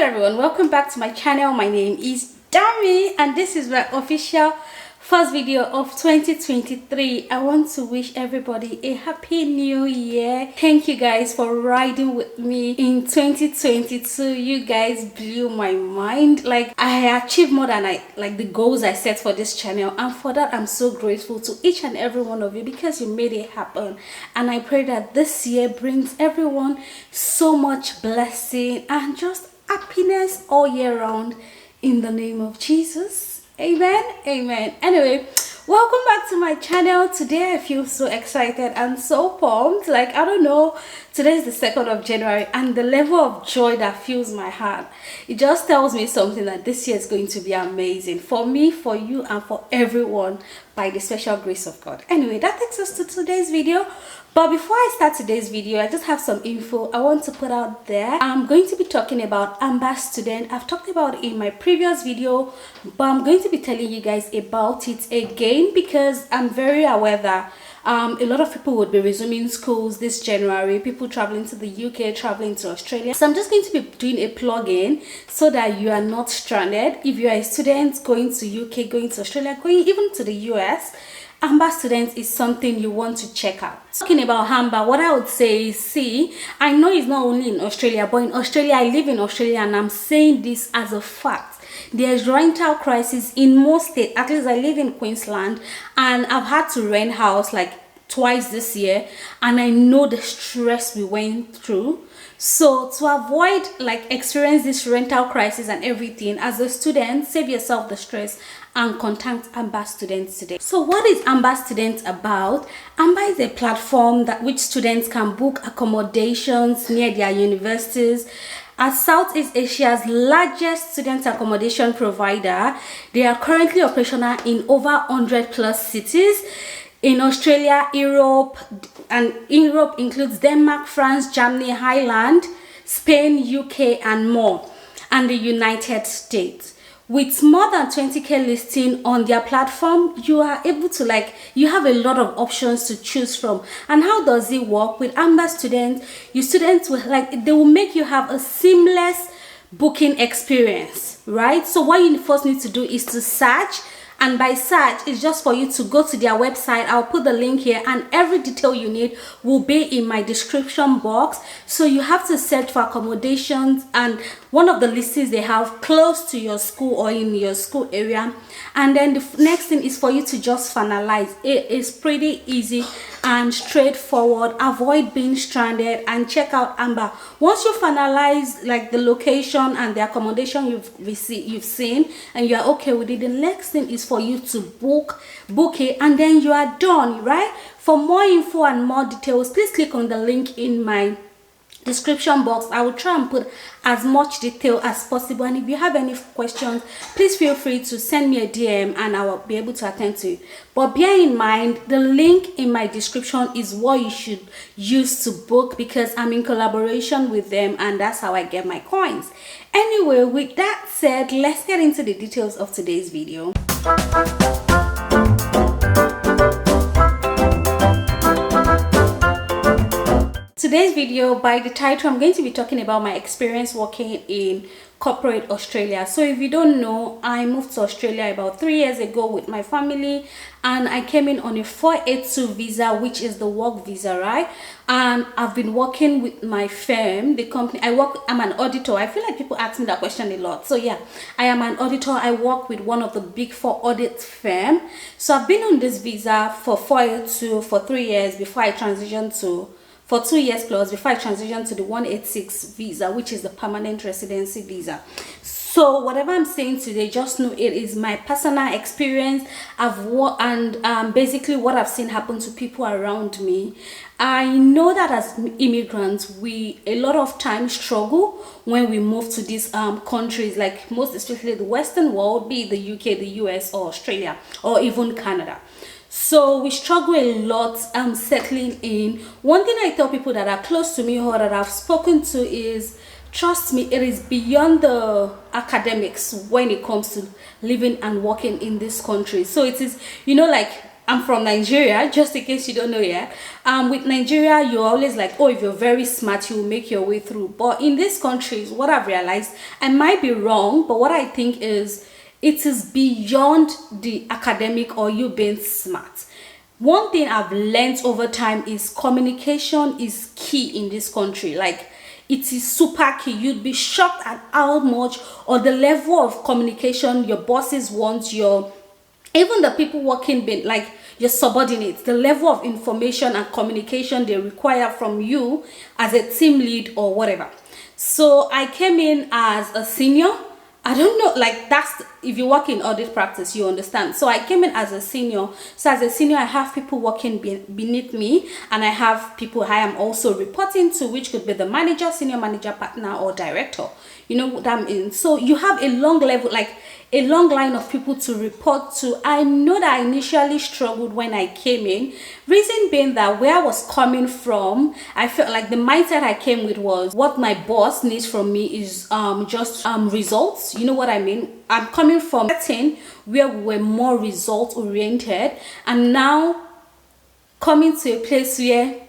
Hello everyone, welcome back to my channel. My name is Dami and this is my official first video of 2023. I want to wish everybody a happy new year. Thank you guys for riding with me in 2022. You guys blew my mind. Like, I achieved more than the goals I set for this channel, and for that I'm so grateful to each and every one of you because you made it happen. And I pray that this year brings everyone so much blessing and just happiness all year round in the name of Jesus. Amen. Amen. Anyway, welcome back to my channel. Today I feel so excited and so pumped. Like, I don't know, today is the 2nd of January and the level of joy that fills my heart, it just tells me something that this year is going to be amazing for me, for you, and for everyone by the special grace of God. Anyway, that takes us to today's video. But before I start today's video, I just have some info I want to put out there. I'm going to be talking about Amber student. I've talked about it in my previous video, but I'm going to be telling you guys about it again because I'm very aware that a lot of people would be resuming schools this January, people traveling to the UK, traveling to Australia. So I'm just going to be doing a plug-in so that you are not stranded. If you are a student going to UK, going to Australia, going even to the US, Amber students is something you want to check out. Talking about Amber, what I would say is, see, I know it's not only in Australia, but in Australia, I live in Australia and I'm saying this as a fact. There's rental crisis in most states. At least I live in Queensland and I've had to rent house like twice this year, and I know the stress we went through. So to avoid experience this rental crisis and everything, as a student, save yourself the stress and contact Amber Students today. So what is Amber Students about? Amber is a platform that which students can book accommodations near their universities. As Southeast Asia's largest student accommodation provider, they are currently operational in over 100+ cities in Australia, Europe, and Europe includes Denmark, France, Germany, Ireland, Spain, UK, and more, and the United States. With more than 20k listing on their platform, you are able to you have a lot of options to choose from. And how does it work? With Amber Students, your students will they will make you have a seamless booking experience, right? So what you first need to do is to search. And by search, it's just for you to go to their website. I'll put the link here, and every detail you need will be in my description box. So you have to search for accommodations and one of the listings they have close to your school or in your school area. And then the next thing is for you to just finalize. It is pretty easy and straightforward. Avoid being stranded and check out Amber. Once you finalize the location and the accommodation you've seen and you are okay with it, the next thing is for you to book it, and then you are done, right? For more info and more details, please click on the link in my description box. I will try and put as much detail as possible, and if you have any questions, please feel free to send me a DM and I will be able to attend to it. But bear in mind, the link in my description is what you should use to book because I'm in collaboration with them and that's how I get my coins. Anyway, with that said, let's get into the details of today's video. Today's video, by the title, I'm going to be talking about my experience working in corporate Australia. So if you don't know, I moved to Australia about 3 years ago with my family, and I came in on a 482 visa, which is the work visa, right? And I've been working with my firm, the company I'm an auditor. I feel like people ask me that question a lot. So yeah, I am an auditor. I work with one of the big 4 audit firm. So I've been on this visa for 482 for 3 years before I transitioned to for 2 years plus before I transitioned to the 186 visa, which is the permanent residency visa. So whatever I'm saying today, just know it is my personal experience. I've worked and basically what I've seen happen to people around me. I know that as immigrants, we a lot of times struggle when we move to these countries, like most especially the Western world, be it the UK, the US, or Australia, or even Canada. So we struggle a lot settling in. One thing I tell people that are close to me or that I've spoken to is, trust me, it is beyond the academics when it comes to living and working in this country. So it is, I'm from Nigeria, just in case you don't know yet. With Nigeria, you're always like, oh, if you're very smart, you will make your way through. But in these countries, what I've realized, I might be wrong, but what I think is it is beyond the academic or you being smart. One thing I've learned over time is communication is key in this country. Like, it is super key. You'd be shocked at how much or the level of communication your bosses want, even the people working, like your subordinates, the level of information and communication they require from you as a team lead or whatever. So I came in as a senior. I don't know, like that's, if you work in audit practice, you understand. So I came in as a senior. So as a senior, I have people working beneath me, and I have people I am also reporting to, which could be the manager, senior manager, partner, or director. You know what I mean? So you have a long level, like a long line of people to report to. I know that I initially struggled when I came in. Reason being that where I was coming from, I felt like the mindset I came with was what my boss needs from me is just results. You know what I mean? I'm coming from a setting where we were more result oriented, and now coming to a place where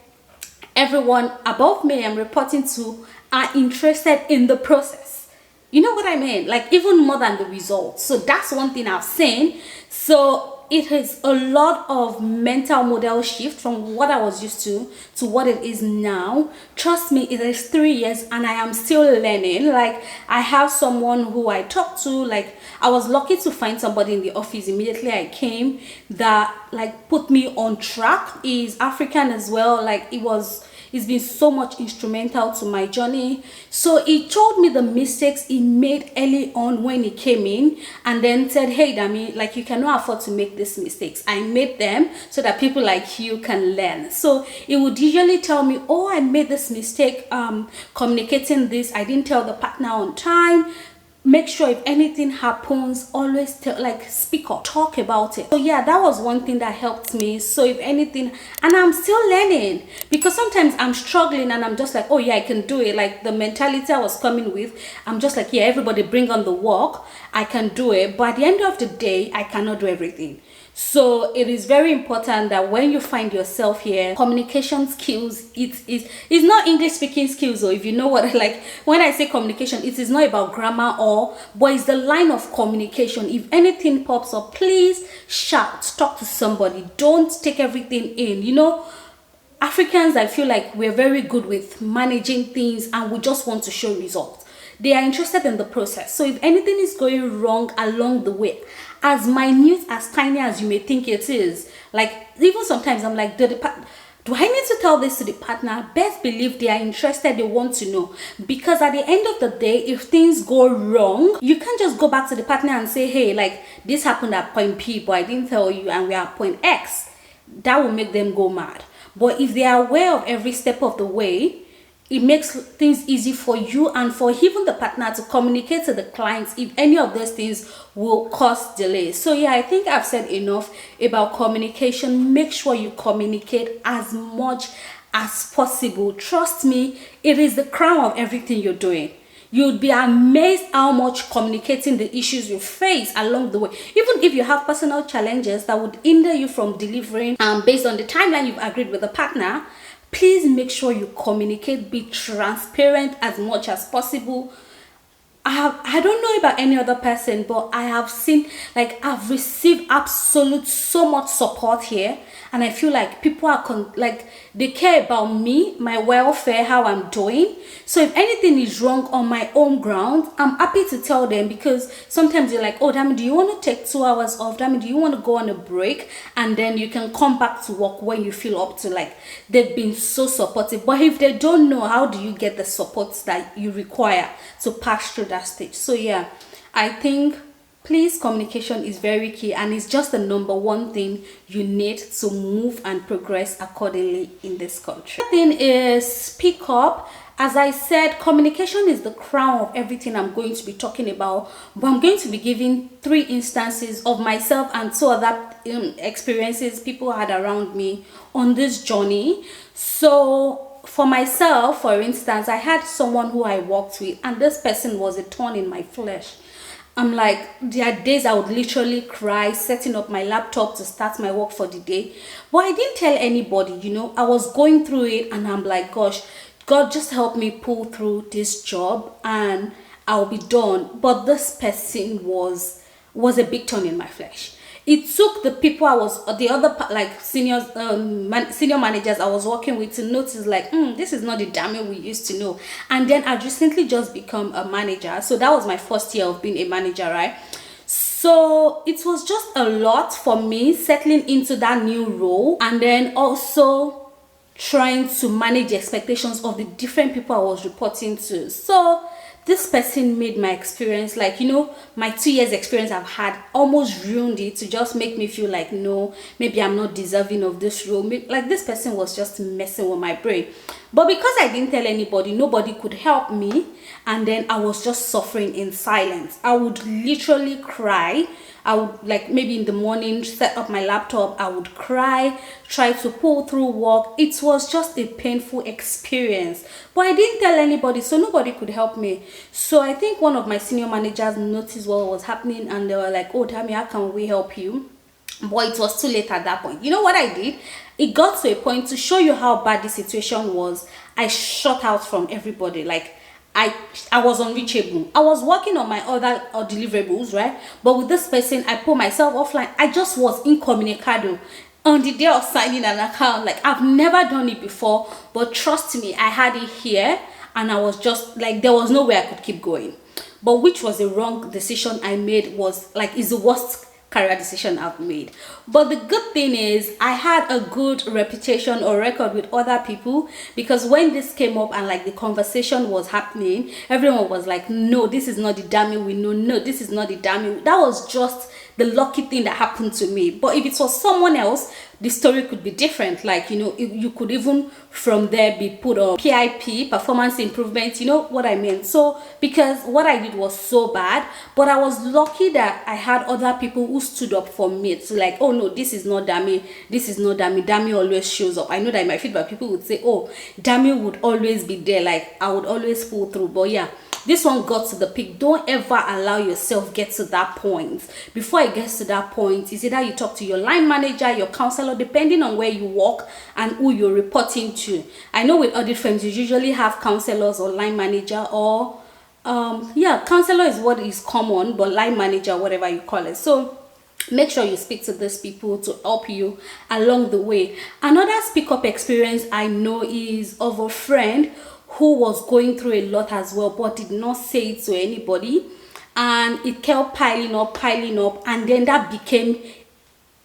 everyone above me I'm reporting to are interested in the process. You know what I mean? Like even more than the results. So that's one thing I've seen. So it is a lot of mental model shift from what I was used to what it is now. Trust me, it is 3 years and I am still learning. Like I have someone who I talk to. Like I was lucky to find somebody in the office immediately I came that like put me on track. He's African as well. Like it's been so much instrumental to my journey. So he told me the mistakes he made early on when he came in, and then said, hey Dami, like you cannot afford to make these mistakes. I made them so that people like you can learn. So he would usually tell me, oh, I made this mistake communicating this. I didn't tell the partner on time. Make sure if anything happens, always speak up, talk about it. So yeah, that was one thing that helped me. So if anything, and I'm still learning, because sometimes I'm struggling and I'm just like, oh yeah, I can do it. Like the mentality I was coming with, I'm just like, yeah, everybody bring on the work, I can do it. But at the end of the day, I cannot do everything. So it is very important that when you find yourself here, communication skills, it's not English speaking skills. Or if you know what, like when I say communication, it is not about grammar but it's the line of communication. If anything pops up, please shout, talk to somebody. Don't take everything in. You know, Africans, I feel like we're very good with managing things and we just want to show results. They are interested in the process. So if anything is going wrong along the way, as minute, as tiny as you may think it is, like even sometimes I'm like, do I need to tell this to the partner? Best believe they are interested, they want to know. Because at the end of the day, if things go wrong, you can't just go back to the partner and say, hey, like this happened at point P, but I didn't tell you and we are at point X. That will make them go mad. But if they are aware of every step of the way, it makes things easy for you and for even the partner to communicate to the clients if any of those things will cause delays. So yeah, I think I've said enough about communication. Make sure you communicate as much as possible. Trust me, it is the crown of everything you're doing. You'd be amazed how much communicating the issues you face along the way, even if you have personal challenges that would hinder you from delivering based on the timeline you've agreed with the partner. Please make sure you communicate, be transparent as much as possible. I don't know about any other person, but I have seen, like I've received absolute so much support here, and I feel like people are like they care about me, my welfare, how I'm doing. So if anything is wrong on my own ground, I'm happy to tell them, because sometimes you're like, oh Dami, do you want to take 2 hours off? Dami, do you want to go on a break and then you can come back to work when you feel up to? Like they've been so supportive. But if they don't know, how do you get the support that you require to pass through that stage? So yeah, I think please, communication is very key, and it's just the number one thing you need to move and progress accordingly in this country. The thing is speak up. As I said, communication is the crown of everything I'm going to be talking about, but I'm going to be giving 3 instances of myself and 2 other experiences people had around me on this journey. So for myself, for instance, I had someone who I worked with, and this person was a thorn in my flesh. I'm like, there are days I would literally cry setting up my laptop to start my work for the day. But I didn't tell anybody, you know. I was going through it and I'm like, gosh, God just help me pull through this job and I'll be done. But this person was a big thorn in my flesh. It took the people I was, the other like seniors, senior managers I was working with to notice like, this is not the Dami we used to know. And then I recently just become a manager, so that was my first year of being a manager, right? So it was just a lot for me settling into that new role, and then also trying to manage the expectations of the different people I was reporting to. So this person made my experience, like, you know, my 2 years experience I've had almost ruined it to just make me feel like, no, maybe I'm not deserving of this role. Like, this person was just messing with my brain. But because I didn't tell anybody, nobody could help me, and then I was just suffering in silence. I would literally cry. I would, like, maybe in the morning set up my laptop, I would cry, try to pull through work. It was just a painful experience, but I didn't tell anybody, so nobody could help me. So I think one of my senior managers noticed what was happening, and they were like, oh Tammy, how can we help you? But it was too late at that point. You know what I did? It got to a point, to show you how bad the situation was, I shut out from everybody. Like, I was unreachable. I was working on my other deliverables, right? But with this person, I put myself offline. I just was incommunicado on the day of signing an account. Like, I've never done it before, but trust me, I had it here, and I was just like, there was no way I could keep going. But which was the wrong decision I made, was like, is the worst career decision I've made. But the good thing is I had a good reputation or record with other people, because when this came up and like the conversation was happening, everyone was like, no, this is not the Dami we know. No, this is not the Dami. That was just the lucky thing that happened to me. But if it was someone else, the story could be different. Like, you know, you could even from there be put on PIP, performance improvement, you know what I mean? So because what I did was so bad, but I was lucky that I had other people who stood up for me to like, oh no, this is not Dami, this is not Dami. Dami always shows up. I know that in my feedback people would say, oh, Dami would always be there, like I would always pull through. But yeah, this one got to the peak. Don't ever allow yourself get to that point. Before it gets to that point, it's either you talk to your line manager, your counselor, depending on where you work and who you're reporting to. I know with audit firms you usually have counselors or line manager, or yeah, counselor is what is common, but line manager, whatever you call it. So make sure you speak to these people to help you along the way. Another speak up experience I know is of a friend who was going through a lot as well, but did not say it to anybody, and it kept piling up, and then that became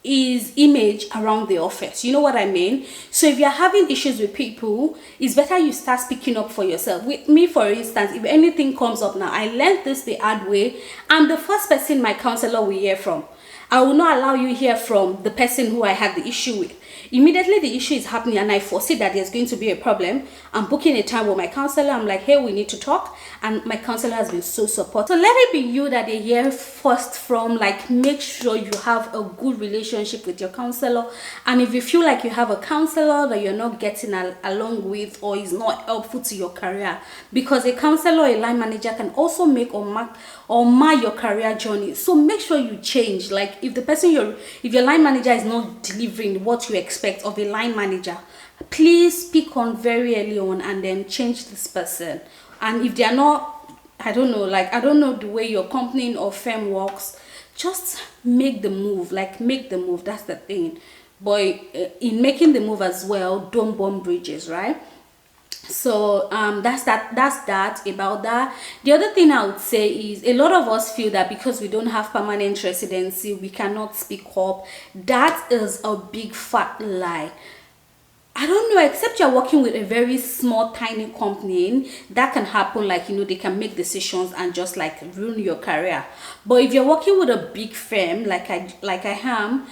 his image around the office. You know what I mean? So if you're having issues with people, it's better you start speaking up for yourself. With me, for instance, if anything comes up now, I learned this the hard way. I'm the first person my counselor will hear from. I will not allow you hear from the person who I had the issue with. Immediately the issue is happening and I foresee that there's going to be a problem, I'm booking a time with my counselor. I'm like, hey, we need to talk. And my counselor has been so supportive. So let it be you that they hear first from. Like, make sure you have a good relationship with your counselor. And if you feel like you have a counselor that you're not getting along with, or is not helpful to your career, because a counselor or a line manager can also make or mar your career journey. So make sure you change. Like, if the person if your line manager is not delivering what you expect of a line manager, please speak on very early on and then change this person. And if they are not, I don't know, like, I don't know the way your company or firm works, just make the move. Like, make the move. That's the thing. But in making the move as well, don't burn bridges, right? So that's that about that. The other thing I would say is, a lot of us feel that because we don't have permanent residency, we cannot speak up. That is a big fat lie. I don't know, except you're working with a very small, tiny company, that can happen. Like, you know, they can make decisions and just like ruin your career. But if you're working with a big firm like I am,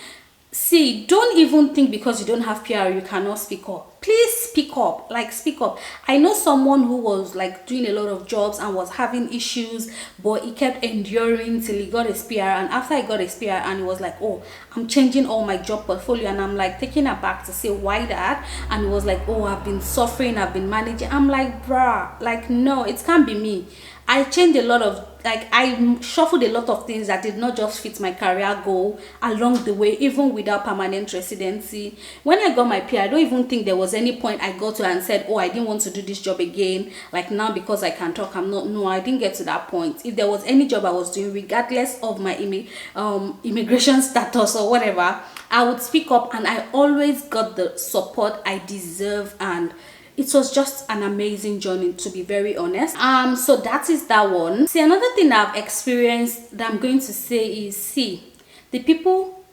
see, don't even think because you don't have PR you cannot speak up. Please speak up. Like, speak up. I know someone who was like doing a lot of jobs and was having issues, but he kept enduring till he got his PR. And after he got his PR, and he was like, oh, I'm changing all my job portfolio. And I'm like taking aback to say, why that? And he was like, oh, I've been suffering, I've been managing. I'm like, bruh, like, no, it can't be me. I changed a lot of I shuffled a lot of things that did not just fit my career goal along the way, even without permanent residency. When I got my PR, I don't even think there was any point I got to and said, oh, I didn't want to do this job again, like now because I can talk, I'm not. No, I didn't get to that point. If there was any job I was doing, regardless of my immigration status or whatever, I would speak up, and I always got the support I deserve, and it was just an amazing journey, to be very honest. So that is that one. See, another thing I've experienced that I'm going to say is, see, the people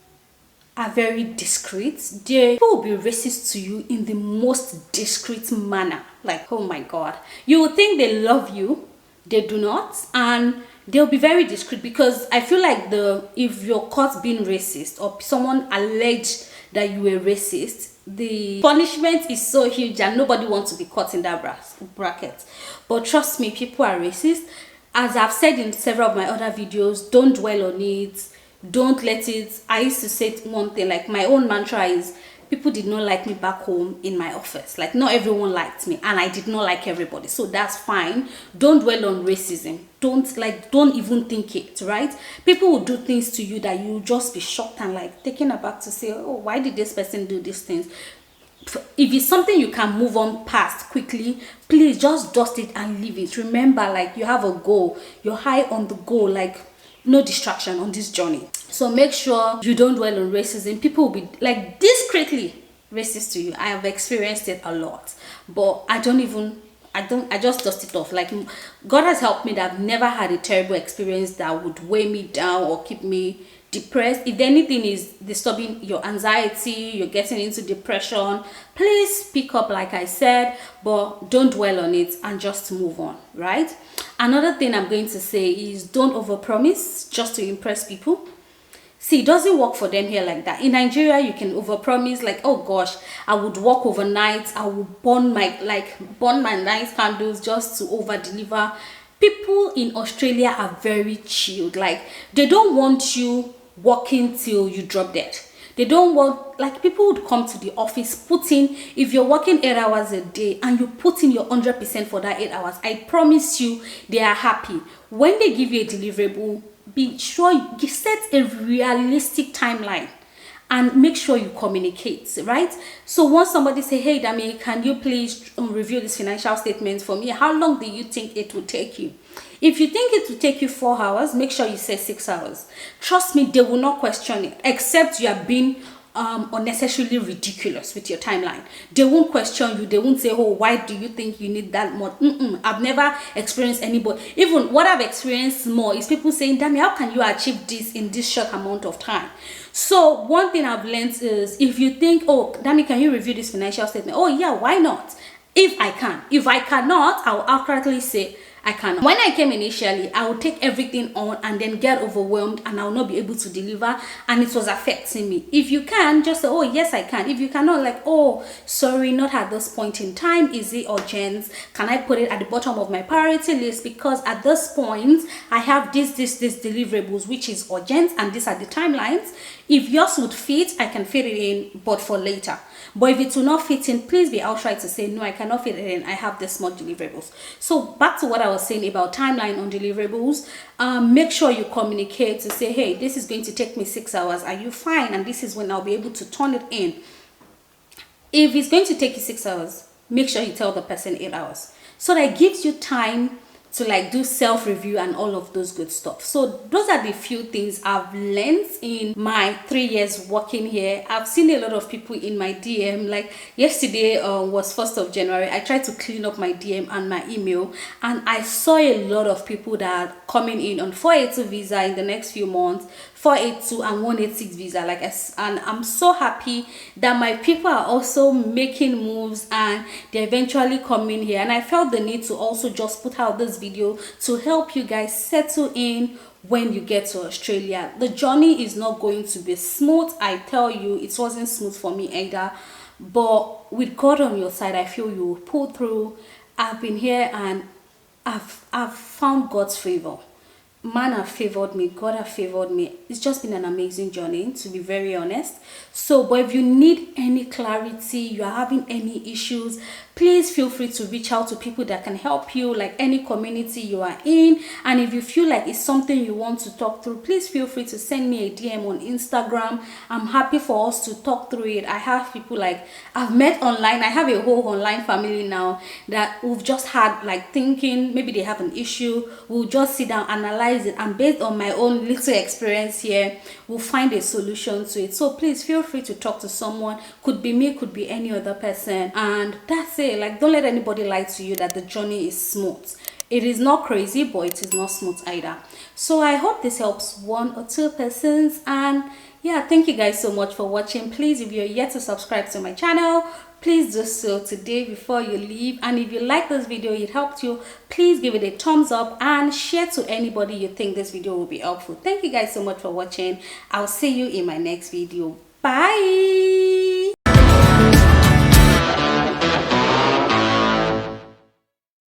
are very discreet. People will be racist to you in the most discreet manner. Like, oh my god, you would think they love you, they do not, and they'll be very discreet, because I feel like if you're caught being racist or someone alleged that you were racist, the punishment is so huge and nobody wants to be caught in that bracket. But trust me, people are racist. As I've said in several of my other videos, don't dwell on it, don't let it. I used to say one thing, like my own mantra is, people did not like me back home in my office. Like, not everyone liked me, and I did not like everybody, so that's fine. Don't dwell on racism. Don't even think it, right? People will do things to you that you'll just be shocked and like taken aback to say, oh, why did this person do these things? If it's something you can move on past quickly, please just dust it and leave it. Remember, like, you have a goal, you're high on the goal, like, no distraction on this journey. So make sure you don't dwell on racism. People will be like discreetly racist to you. I have experienced it a lot, but I just dust it off. Like, God has helped me that I've never had a terrible experience that would weigh me down or keep me depressed. If anything is disturbing your anxiety, you're getting into depression, please speak up, like I said, but don't dwell on it and just move on, right? Another thing I'm going to say is, don't overpromise just to impress people. See, it doesn't work for them here like that. In Nigeria, you can overpromise, like, oh gosh, I would work overnight, I would burn my nice candles just to over deliver. People in Australia are very chilled. Like, they don't want you working till you drop dead. They don't want, like, people would come to the office, if you're working 8 hours a day and you put in your 100% for that 8 hours, I promise you they are happy. When they give you a deliverable, be sure you set a realistic timeline and make sure you communicate, right? So once somebody say, hey Dami, can you please review this financial statement for me, how long do you think it will take you? If you think it will take you 4 hours, make sure you say 6 hours. Trust me, they will not question it, except you are being unnecessarily ridiculous with your timeline. They won't question you. They won't say, oh, why do you think you need that much? I've never experienced anybody. Even what I've experienced more is people saying, Dami, how can you achieve this in this short amount of time? So one thing I've learned is, if you think, oh, Dami, can you review this financial statement? Oh yeah, why not? If I can. If I cannot, I'll accurately say, I cannot. When I came initially, I would take everything on and then get overwhelmed and I will not be able to deliver, and it was affecting me. If you can, just say, oh yes, I can. If you cannot, like, oh, sorry, not at this point in time. Is it urgent? Can I put it at the bottom of my priority list? Because at this point, I have this deliverables, which is urgent, and these are the timelines. If yours would fit, I can fit it in, but for later. But if it will not fit in, please be outright to say, no, I cannot fit it in. I have this much deliverables. So back to what I was saying about timeline on deliverables. Make sure you communicate to say, hey, this is going to take me 6 hours. Are you fine? And this is when I'll be able to turn it in. If it's going to take you 6 hours, make sure you tell the person 8 hours. So that it gives you time to like do self-review and all of those good stuff. So those are the few things I've learned in my 3 years working here. I've seen a lot of people in my DM. Like yesterday was 1st of January. I tried to clean up my DM and my email, and I saw a lot of people that are coming in on 482 visa in the next few months, 482 and 186 visa. And I'm so happy that my people are also making moves and they're eventually coming here. And I felt the need to also just put out this video to help you guys settle in when you get to Australia. The journey is not going to be smooth. I tell you, it wasn't smooth for me either, but with God on your side, I feel you will pull through. I've been here and I've found God's favor. man have favored me, God have favored me. It's just been an amazing journey, to be very honest. So but if you need any clarity, you are having any issues, please feel free to reach out to people that can help you, like any community you are in. And if you feel like it's something you want to talk through, please feel free to send me a DM on Instagram. I'm happy for us to talk through it. I have people like I've met online. I have a whole online family now that we've just had like thinking maybe they have an issue. We'll just sit down, analyze it, and based on my own little experience here, we'll find a solution to it. So please feel free to talk to someone. Could be me, could be any other person. And that's it. Like, don't let anybody lie to you that the journey is smooth. It is not crazy, but it is not smooth either. So I hope this helps one or two persons. And yeah, thank you guys so much for watching. Please, if you're yet to subscribe to my channel, please do so today before you leave. And if you like this video, it helped you, please give it a thumbs up and share to anybody you think this video will be helpful. Thank you guys so much for watching. I'll see you in my next video. Bye.